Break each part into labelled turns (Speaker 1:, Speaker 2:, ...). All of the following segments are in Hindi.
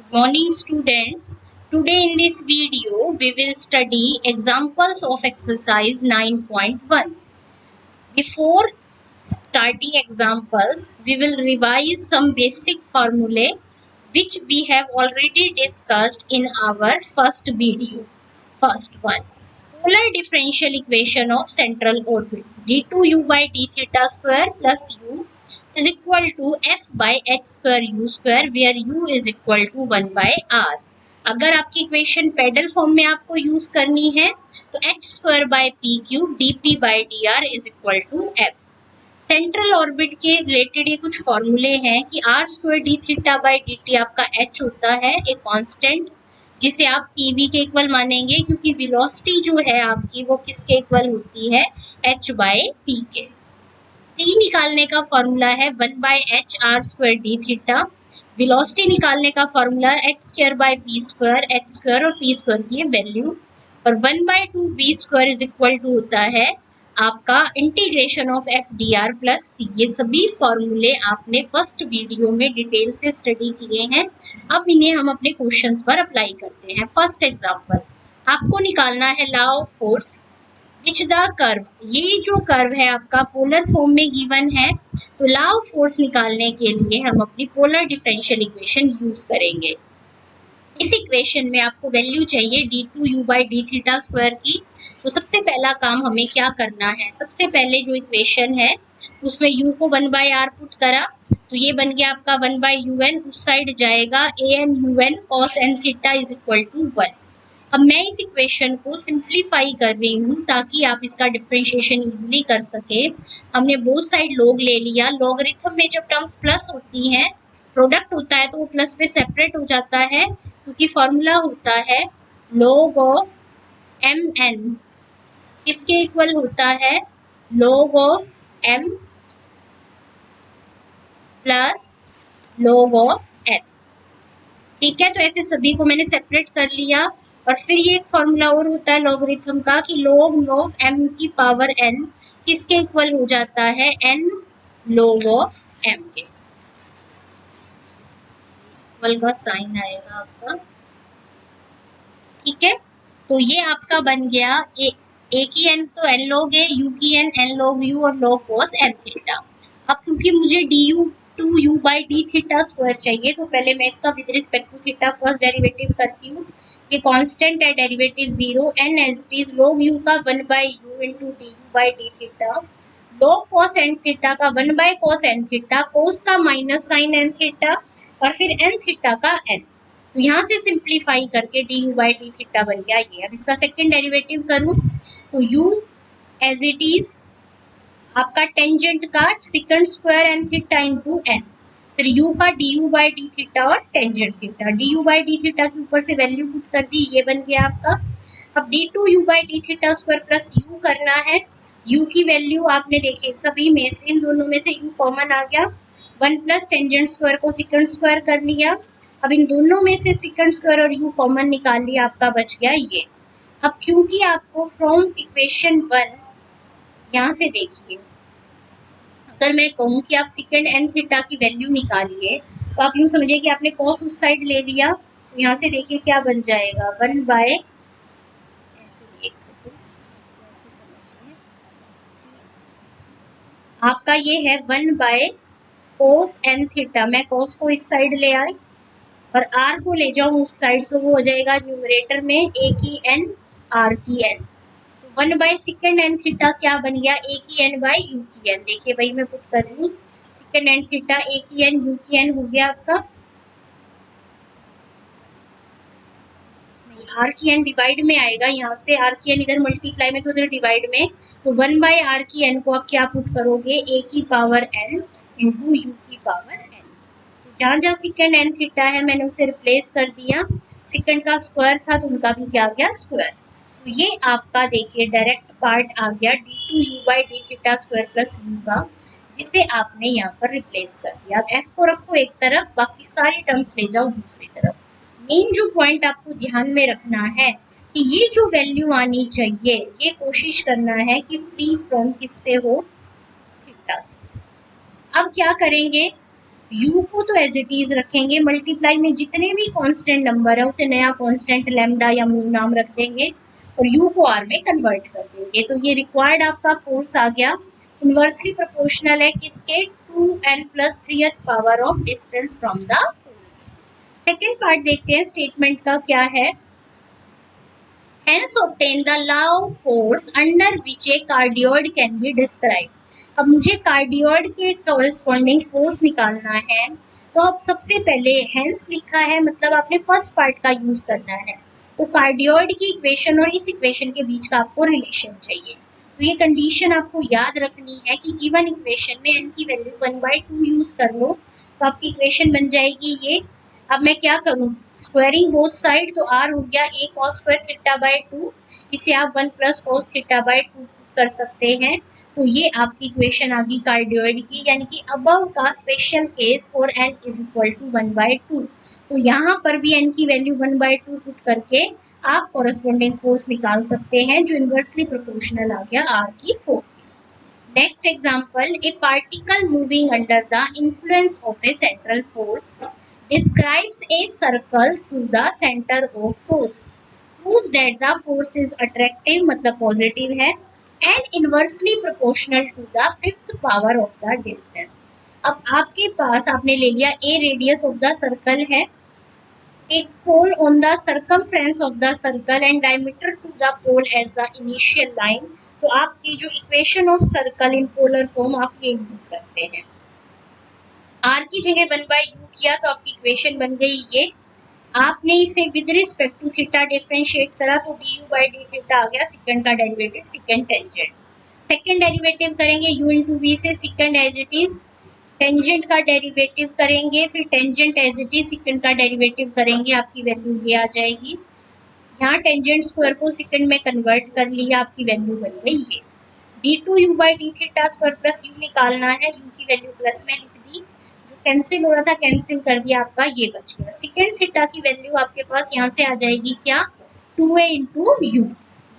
Speaker 1: Good morning students. Today in this video we will study examples of exercise 9.1. Before starting examples, we will revise some basic formulae which we have already discussed in our first video. First one, polar differential equation of central orbit. d2u by d theta square plus u is equal to f by h square u square, where u is equal to 1 by r. अगर आपकी इक्वेशन पेडल फॉर्म में आपको यूज करनी है तो H square by P cube D P by D R is equal to F. Central orbit के रिलेटेड ये कुछ फॉर्मूले हैं कि R square D theta by D T आपका एच होता है, एक कांस्टेंट जिसे आप पीवी के इक्वल मानेंगे, क्योंकि वेलोसिटी जो है आपकी वो किसके इक्वल होती है, एच बाय पी के। टी निकालने का फॉर्मूला है 1 by H R square D theta. Velocity निकालने का formula H square by P square, H square और पी स्क्वायर की वैल्यू, और 1 by 2 B square is equal to होता है आपका integration of F D R plus C. ये सभी फॉर्मूले आपने फर्स्ट वीडियो में डिटेल से स्टडी किए हैं। अब इन्हें हम अपने क्वेश्चंस पर अप्लाई करते हैं। फर्स्ट एग्जांपल, आपको निकालना है law of force which the curve. ये जो कर्व है आपका पोलर फॉर्म में गिवन है, तो लॉ ऑफ फोर्स निकालने के लिए हम अपनी पोलर डिफरेंशियल इक्वेशन यूज करेंगे। इस इक्वेशन में आपको वैल्यू चाहिए D two U by D theta square की। तो सबसे पहला काम हमें क्या करना है, सबसे पहले जो इक्वेशन है उसमें u को 1 बाई आर पुट करा, तो ये बन गया आपका 1 बाई यू एन, उस साइड जाएगा A N U N cos N theta is equal to 1। अब मैं इस इक्वेशन को सिंप्लीफाई कर रही हूँ ताकि आप इसका डिफरेंशिएशन इजीली कर सके। हमने बोथ साइड लॉग ले लिया। लॉगरिथम में जब टर्म्स प्लस होती हैं, प्रोडक्ट होता है, तो वो प्लस पे सेपरेट हो जाता है, क्योंकि फॉर्मूला होता है लॉग ऑफ एम एन किसके इक्वल होता है, log of M plus log of N. ठीक है, तो ऐसे सभी को मैंने सेपरेट कर लिया। और फिर ये एक फॉर्मूला और होता है लॉगरिथम का कि लॉग ऑफ एम की पावर एन किसके इक्वल हो जाता है, एन लॉग ऑफ एम के। इक्वल का साइन आएगा आपका। ठीक है, तो ये आपका बन गया ए की एन तो एन लॉग है, यू की एन लॉग यू और लॉग कॉस एन थीटा। अब क्योंकि मुझे D U two U by D theta square चाहिए, तो पहले मैं इसका with respect to theta first derivative करती हूँ। ये कांस्टेंट है, derivative 0, N as it is log U का 1 by U into D U by D theta, log cos N theta का 1 बाई कॉस एन थीटा, कोस का माइनस साइन एन थीटा, और फिर एन थीटा का एन। तो यहाँ से सिंप्लीफाई करके D U by D theta बन गया ये। अब इसका सेकेंड डेरिवेटिव करूँ तो यू एज इट इज आपका टेंजेंट का second square N theta into N, फिर u का D U by D theta और tangent theta. D U by D theta के ऊपर से वैल्यू पुट कर दी, ये बन गया आपका। अब D two U by D theta square plus u करना है। u की वैल्यू आपने देखी सभी में से, इन दोनों में से u कॉमन आ गया, 1 प्लस टेंजेंट स्क्वायर को सेकंड स्क्वायर कर लिया। अब इन दोनों में से सेकंड स्क्वायर और u कॉमन निकाल लिया, आपका बच गया ये। अब क्योंकि आपको फ्रॉम इक्वेशन 1 यहाँ से देखिए, अगर मैं कहूँ कि आप सेकंड एन थीटा की वैल्यू निकालिए, तो आप यूँ समझिए कि आपने कॉस उस साइड ले लिया, तो यहाँ से देखिए क्या बन जाएगा, 1 बाय, ऐसे एक सेकंड आपका ये है 1 बाय कोस एन थीटा। मैं कॉस को इस साइड ले आए और आर को ले जाऊँ उस साइड, तो वो हो जाएगा न्यूमरेटर में ए की एन आर की N. 1 by second N theta क्या बन गया, ए की एन बाई यू की एन। देखिए भाई मैं पुट कर रही हूँ, सेकेंड एन थीटा ए की एन यू की एन हो गया आपका। आर की एन डिवाइड में आएगा, यहाँ से आर की एन इधर मल्टीप्लाई में तो इधर डिवाइड में, तो 1 बाई आर की एन को आप क्या पुट करोगे, ए की पावर एन इंटू यू की पावर एन। तो जहाँ जहाँ सेकेंड एन थीटा है मैंने उसे रिप्लेस कर दिया, सेकेंड का स्क्वायर था तो उनका भी क्या गया स्क्वायर। तो ये आपका देखिए डायरेक्ट पार्ट आ गया D two U by D theta square plus U का, जिसे आपने यहाँ पर रिप्लेस कर दिया। अब एफ को रखो एक तरफ, बाकी सारी टर्म्स ले जाओ दूसरी तरफ। मेन जो पॉइंट आपको ध्यान में रखना है कि ये जो वैल्यू आनी चाहिए, ये कोशिश करना है कि फ्री फ्रॉम किससे हो, थीटा से। अब क्या करेंगे, u को तो एज इट इज रखेंगे, मल्टीप्लाई में जितने भी कांस्टेंट नंबर है उसे नया कांस्टेंट लैम्डा या म्यू नाम रख देंगे और u को r में कन्वर्ट कर देंगे। तो ये रिक्वायर्ड आपका फोर्स आ गया, इन्वर्सली प्रोपोर्शनल है किसके, 2n + 3th power of distance from the. Second part देखते हैं स्टेटमेंट का क्या है। Hence obtain the law of force under which a cardioid can be described। अब मुझे कार्डियोइड के कॉरेस्पॉन्डिंग फोर्स निकालना है, तो अब सबसे पहले हेंस लिखा है मतलब आपने फर्स्ट पार्ट का यूज करना है। तो कार्डियोइड की इक्वेशन और इस इक्वेशन के बीच का आपको रिलेशन चाहिए। तो ये कंडीशन आपको याद रखनी है कि गिवन इक्वेशन में n की वैल्यू 1/2 यूज कर लो तो आपकी इक्वेशन बन जाएगी ये। अब मैं क्या करूं, स्क्वायरिंग बोथ साइड, तो r हो गया a cos square theta by 2, इसे आप 1 + cos थीटा बाय 2 कर सकते हैं। तो ये आपकी इक्वेशन आ गई कार्डियोइड की, यानी कि अबव का स्पेशल केस फॉर n = 1/2। तो यहाँ पर भी n की वैल्यू 1/2 पुट करके आप कॉरेस्पॉन्डिंग फोर्स निकाल सकते हैं जो इन्वर्सली प्रोपोर्शनल आ गया r की 4। Next example, a particle moving under the influence of a central force describes a circle through the center of force. Prove that the force is attractive मतलब पॉजिटिव है and inversely proportional to the 5th power of the distance। अब आपके पास आपने ले लिया a radius of the circle है, एक pole on the circumference of the circle and diameter to the pole as the initial line। तो आपकी जो equation of circle in polar form आप ये यूज करते हैं। r की जगह 1/u किया तो आपकी इक्वेशन बन गई ये। आपने इसे with respect to theta differentiate करा तो du/d थीटा आ गया, सेकंड का derivative second tangent. Second derivative करेंगे u × v से, second as it is, tangent का डेरिवेटिव करेंगे, फिर tangent as it is second का डेरिवेटिव करेंगे, आपकी वैल्यू ये आ जाएगी। यहाँ टेंजेंट स्क्वायर को सेकंड में कन्वर्ट कर लिया, आपकी वैल्यू बन गई ये। d2u/d theta square plus u निकालना है, u की वैल्यू प्लस में लिख दी, जो कैंसिल हो रहा था कैंसिल कर दिया, आपका ये बच गया। सेकंड थीटा की वैल्यू आपके पास यहाँ से आ जाएगी क्या, 2a × u।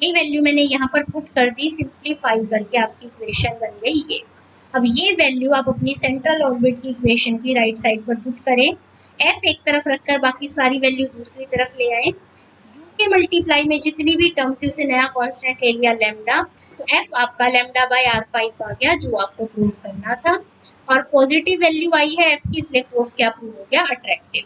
Speaker 1: ये वैल्यू मैंने यहाँ पर पुट कर दी, सिंप्लीफाई करके आपकी इक्वेशन बन गई ये। अब ये वैल्यू आप अपनी सेंट्रल ऑर्बिट की इक्वेशन की राइट साइड पर पुट करें, f एक तरफ रखकर बाकी सारी वैल्यू दूसरी तरफ ले आए, के मल्टीप्लाई में जितनी भी टर्म थी उसे नया कांस्टेंट ले लिया लैम्डा, तो f आपका λ/r5 आ गया जो आपको प्रूव करना था। और पॉजिटिव वैल्यू आई है f की, इसलिए फोर्स क्या प्रूव हो गया, अट्रैक्टिव।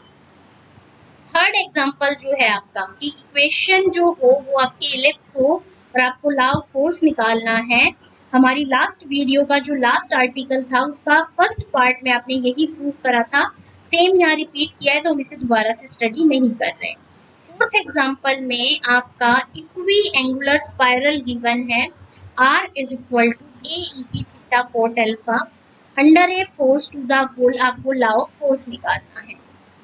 Speaker 1: थर्ड एग्जांपल जो है आपका कि इक्वेशन जो हो वो आपकी इलिप्स हो और आपको लॉ ऑफ फोर्स निकालना है। हमारी लास्ट वीडियो का जो लास्ट आर्टिकल था उसका फर्स्ट पार्ट में आपने यही प्रूव करा था, सेम यहाँ रिपीट किया है तो हम इसे दोबारा से स्टडी नहीं कर रहे। फोर्थ एग्जाम्पल में आपका इक्वी एंगुलर स्पाइरल गिवन है, r = a e की theta cot alpha under a force to the goal, आपको लॉ ऑफ फोर्स निकालना है।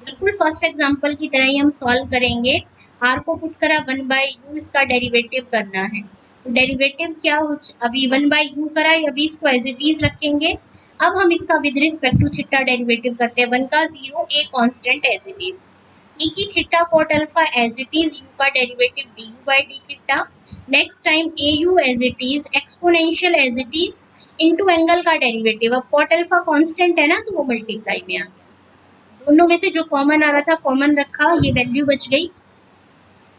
Speaker 1: बिल्कुल फर्स्ट एग्जाम्पल की तरह ही हम सॉल्व करेंगे। r को पुट करा 1/u, इसका डेरिवेटिव करना है, तो डेरिवेटिव क्या हो, अभी 1/u करा है, अभी इसको एज इट इज रखेंगे। अब हम इसका with respect to theta derivative करते हैं, 1 का 0, a constant as it is, e की theta cot alpha as it is, u का derivative du/d theta, next time au as it is, exponential as it is, into angle का डेरिवेटिव। अब cot अल्फा कांस्टेंट है ना तो वो मल्टीप्लाई में आ गया, दोनों में से जो कॉमन आ रहा था कॉमन रखा, ये वैल्यू बच गई।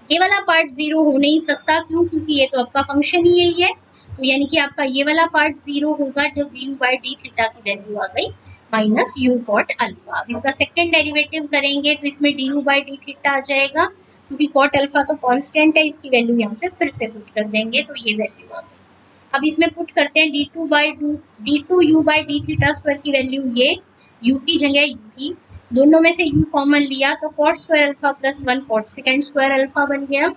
Speaker 1: ये वाला पार्ट 0 हो नहीं सकता, क्यों, क्योंकि ये तो आपका फंक्शन ही यही है, तो यानी कि आपका ये वाला पार्ट 0 होगा जब du/d थीटा की वैल्यू आ गई माइनस u cot अल्फा। अब इसका सेकंड डेरिवेटिव करेंगे तो इसमें du/d थीटा आ जाएगा, क्योंकि cot अल्फा तो कांस्टेंट है, इसकी वैल्यू यहाँ से फिर से पुट कर देंगे तो ये वैल्यू आ गई। अब इसमें पुट करते हैं d2u/d थीटा स्क्वायर की वैल्यू, ये u की जगह u की, दोनों में से u कॉमन लिया तो cot square alpha plus 1 cot second square alpha बन गया।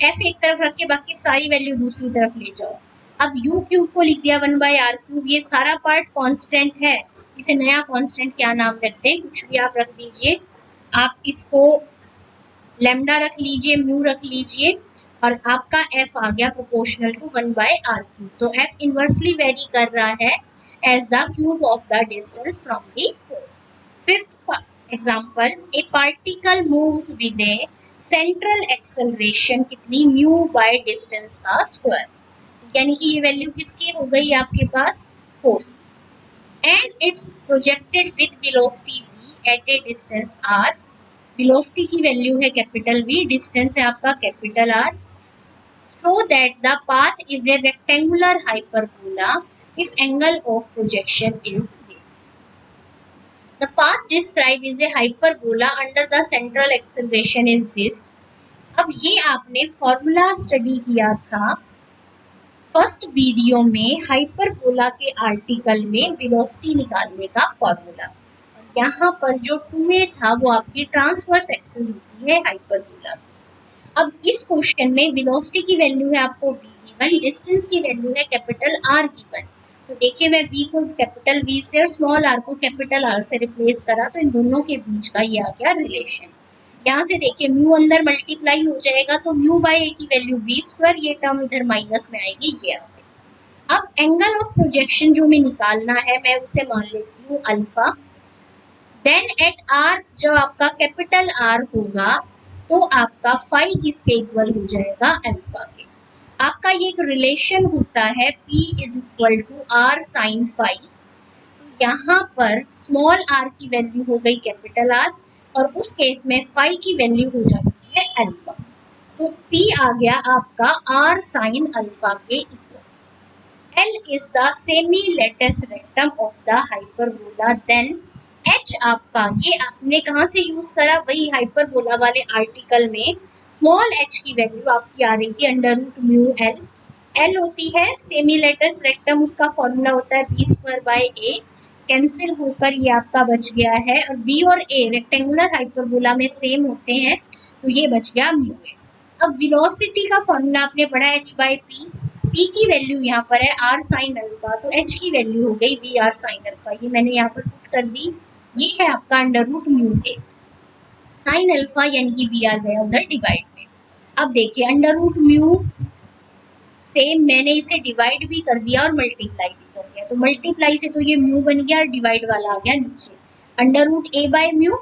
Speaker 1: f एक तरफ रख के बाकी सारी वैल्यू दूसरी तरफ ले जाओ। अब u क्यूब को लिख दिया 1/r3, ये सारा पार्ट कांस्टेंट है, इसे नया कांस्टेंट क्या नाम रखते हैं, कुछ भी आप रख दीजिए, आप इसको लैम्डा रख लीजिए, म्यू रख लीजिए, और आपका f आ गया प्रोपोर्शनल टू 1/r3। तो f इनवर्सली वेरी कर रहा है as the cube of the distance from the pole. Fifth example, a particle moves with a central acceleration कितनी, म्यू बाय डिस्टेंस का स्क्वायर, यानी कि ये वैल्यू किसकी हो गई आपके पास, force, and its projected with velocity v at a distance r, velocity की वैल्यू है कैपिटल V, डिस्टेंस है आपका capital R, so that the path is a rectangular hyperbola if angle of projection is this. The path described is a hyperbola under the central acceleration is this. अब ये आपने फॉर्मूला स्टडी किया था फर्स्ट वीडियो में हाइपरबोला के आर्टिकल में वेलोसिटी निकालने का फॉर्मूला। और यहाँ पर जो 2a था वो आपकी ट्रांसवर्स एक्सिस होती है हाइपरबोला। अब इस क्वेश्चन में वेलोसिटी की वैल्यू है आपको v गिवन, डिस्टेंस की वैल्यू है कैपिटल R गिवन। तो देखिए मैं v को कैपिटल V से और स्मॉल r को कैपिटल R से रिप्लेस करा तो इन दोनों के बीच का ये आ गया रिलेशन। यहाँ से देखिए म्यू अंदर मल्टीप्लाई हो जाएगा तो म्यू बाय ए की वैल्यू v स्क्वायर, ये टर्म इधर माइनस में आएगी, ये आ गई। अब एंगल ऑफ प्रोजेक्शन जो हमें निकालना है मैं उसे मान लेती हूँ अल्फा। देन एट r जब आपका कैपिटल R होगा तो आपका फाई किसके इक्वल हो जाएगा, अल्फा के। आपका ये एक रिलेशन होता है P is equal to R sine phi. तो यहाँ पर स्मॉल r की वैल्यू हो गई कैपिटल R और उस केस में फाई की वैल्यू हो जाती है अल्फा। तो P आ गया आपका R साइन अल्फा के equal. L is the semi lattice rectum of the hyperbola, then H आपका ये आपने कहाँ से यूज करा, वही हाइपरबोला वाले आर्टिकल में स्मॉल h की वैल्यू आपकी आ रही थी under root mu L. L होती है सेमी लेटस रेक्टम, उसका फॉर्मूला होता है b square by a, cancel होकर ये आपका बच गया है और b और a रेक्टेंगुलर हाइपरबोला में सेम होते हैं तो ये बच गया म्यू ए। अब वेलोसिटी का फॉर्मूला आपने पढ़ा h बाय p, p की वैल्यू यहाँ पर है r साइन अल्फा तो h की वैल्यू हो गई v r साइन अल्फा, ये मैंने यहाँ पर पुट कर दी। ये है आपका under root mu A, sine alpha यानी कि वी आर गया उधर डिवाइड में। अब देखिए अंडर रूट म्यू सेम मैंने इसे डिवाइड भी कर दिया और मल्टीप्लाई भी कर दिया, तो मल्टीप्लाई से तो ये म्यू बन गया और डिवाइड वाला आ गया नीचे under root A by mu.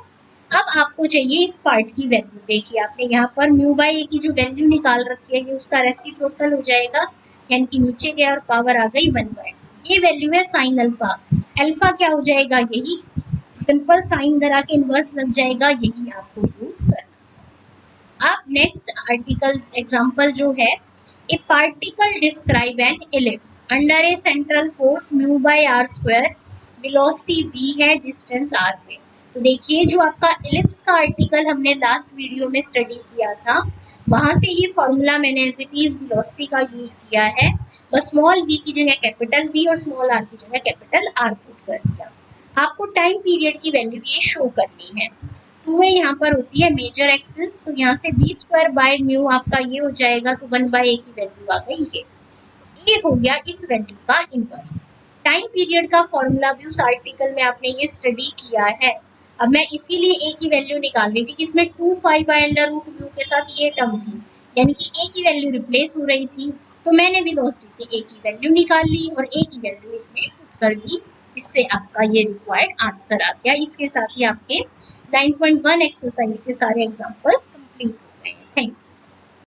Speaker 1: अब आपको चाहिए इस पार्ट की वैल्यू, देखिए आपने यहाँ पर म्यू बाय ए की जो वैल्यू निकाल रखी है ये उसका रेसिप्रोकल हो जाएगा, यानी कि नीचे गया और पावर आ गई 1/2। ये वैल्यू है साइन अल्फा, अल्फा क्या हो जाएगा, यही सिंपल साइन इधर आके इनवर्स लग जाएगा, यही आपको प्रूफ करना। अब नेक्स्ट आर्टिकल एग्जांपल जो है, a particle describe an ellipse under a central force mu by R square, velocity v है, डिस्टेंस r पे। तो देखिए जो आपका इलिप्स का आर्टिकल हमने लास्ट वीडियो में स्टडी किया था वहां से ये फॉर्मूला मैंने एज इट इज वेलोसिटी का यूज किया है, बस स्मॉल v की जगह कैपिटल V और स्मॉल r की जगह कैपिटल R पुट कर दिया। आपको टाइम पीरियड की वैल्यू ये शो करनी है। 2a यहाँ पर होती है मेजर एक्सिस, तो यहाँ से b स्क्वायर बाय म्यू आपका ये हो जाएगा, तो 1/a की वैल्यू आ गई ये हो गया इस वैल्यू का इनवर्स। टाइम पीरियड का फॉर्मूला भी उस आर्टिकल में आपने ये स्टडी किया है। अब मैं इसीलिए a की वैल्यू निकाल रही थी कि इसमें 2 pi by under root mu के साथ ये टर्म थी, यानी कि a की वैल्यू रिप्लेस हो रही थी, तो मैंने वेलोसिटी से a की वैल्यू निकाल ली और a की वैल्यू इसमें पुट कर दी। इससे आपका ये रिक्वायर्ड आंसर आ गया। इसके साथ ही आपके 9.1 एक्सरसाइज के सारे एग्जांपल्स कंप्लीट हो गए हैं। Thank you.